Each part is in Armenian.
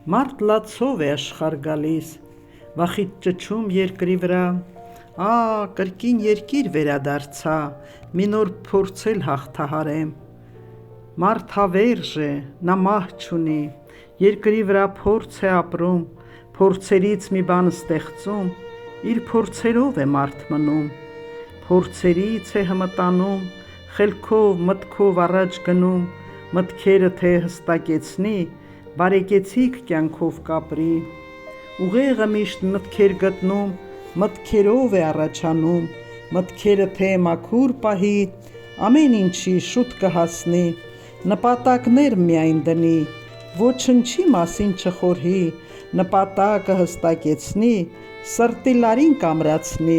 Մարդ լացով է աշխարհ գալիս, վախից ճչում երկրի վրա, կրկին երկիր վերադարձա, մի նոր փորձել հաղթահարեմ։ Մարդ հավերժ է, նա մահ չունի, երկրի վրա փորձ է ապրում, փորձերից մի բան ստեղծում, իր փորձերով է մարդ մնում, փորձերից է հմտանում, խելքով, մտքով առաջ գնում, մտքերը թե հստակեցնի, բարեկեցիկ կյանքով կապրի, ուղեղը միշտ մտքեր գտնում, մտքերով է առաջանում, մտքերը թե մաքուր պահի, ամեն ինչի շուտ կհասնի, նպատակներ միայն դնի, ոչնչի մասին չխորհի, նպատակը հստակեցնի, սրտի լարին կամրացնի,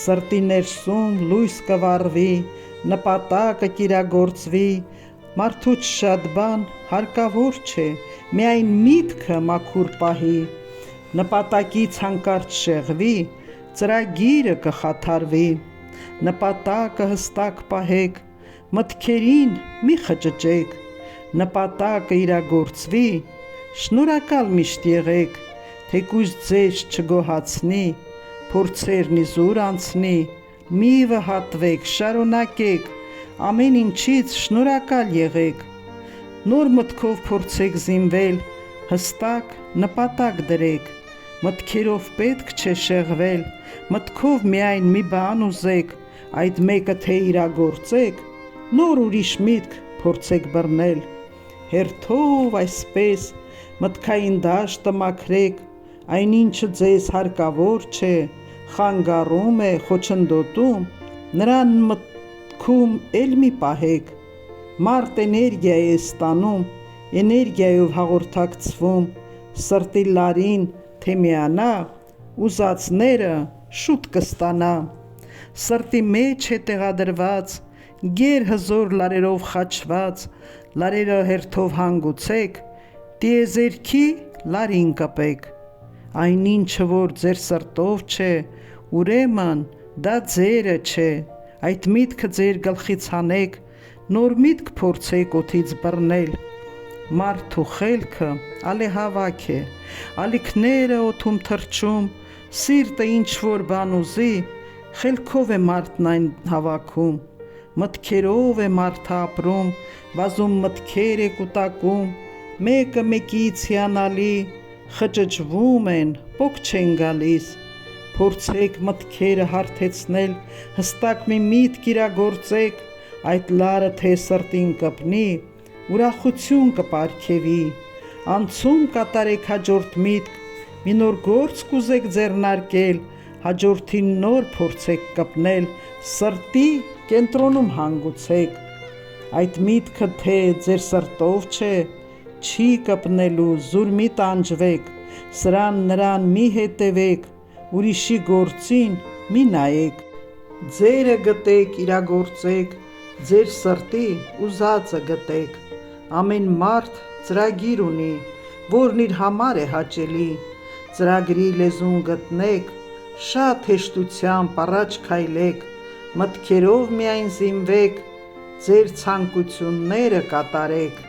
սրտի ներսում լույս կվառվի, նպատակը կիրագործվի, մարդուց շատ բան հարկավոր չէ, միայն միտքը մաքուր պահի, նպատակից հանկարծ շեղվի, ծրագիրը կխաթարվի, նպատակը հստակ պահեք, մտքերին մի խճճեք, նպատակը իրագործվի, շնորհակալ միշտ եղեք, թեկուզ ձեզ չգոհացնի, փորձերն իզուր անցնի, մի վհատվեք, շարունակեք, ամեն ինչից շնորհակալ եղեք, նոր մտքով փորձեք զինվել, հստակ նպատակ դրեք, մտքերով պետք չէ շեղվել, մտքով միայն մի բան ուզեք, այդ մեկը թե իրագործեք, նոր ուրիշ միտք փորձեք բռնել, հերթով այսպես մտքային դաշտը մաքրեք, այնինչը ձեզ հարկավոր չէ, խանգարում է, խոչընդոտում, նրան մտքում էլ մի պահեք, մարդ էներգիա է ստանում, էներգիայով հաղորդակցվում, սրտի լարին թե միանա, ուզածները շուտ կստանա, սրտի մեջ է տեղադրված, գեր հզոր լարերով խաչված, լարերը հերթով հանգուցեք, տիեզերքի լարին կպեք, այնինչը որ ձեր սրտով չէ, ուրեմն դա ձերը չէ, այդ միտքը ձեր գլխից հանեք, նոր միտք փորձեք օդից բռնել, մարդու խելքը ալեհավաք է, ալիքները օդում թռչում, սիրտը ինչ-որ բան ուզի, խելքով է մարդն այն հավաքում, մտքերով է մարդը ապրում, վազում մտքեր է կուտակում, մեկը մեկից հիանալի, խճճվում են, պոկ չեն գալիս, փորձեք մտքերը հարթեցնել, հստակ մի միտք իրագործեք, այդ լարը թե սրտին կպնի, ուրախություն կպարգևի, անցում կատարեք հաջորդ միտք, մի նոր գործ կուզեք ձեռնարկել, հաջորդին նոր փորձեք կպնել, սրտի կենտրոնում հանգուցեք, այդ միտքը թե ձեր սրտով չէ, չի կպնելու, զուր մի տանջվեք, սրան նրան մի հետևեք, ուրիշի գործին մի նայեք, ձերը գտեք, իրագործեք, ձեր սրտի ուզածը գտեք, ամեն մարդ ծրագիր ունի, որն իր համար է հաճելի, ծրագրի լեզուն գտնեք, շատ հեշտությամբ առաջ քայլեք, մտքերով միայն զինվեք, ձեր ցանկությունները կատարեք,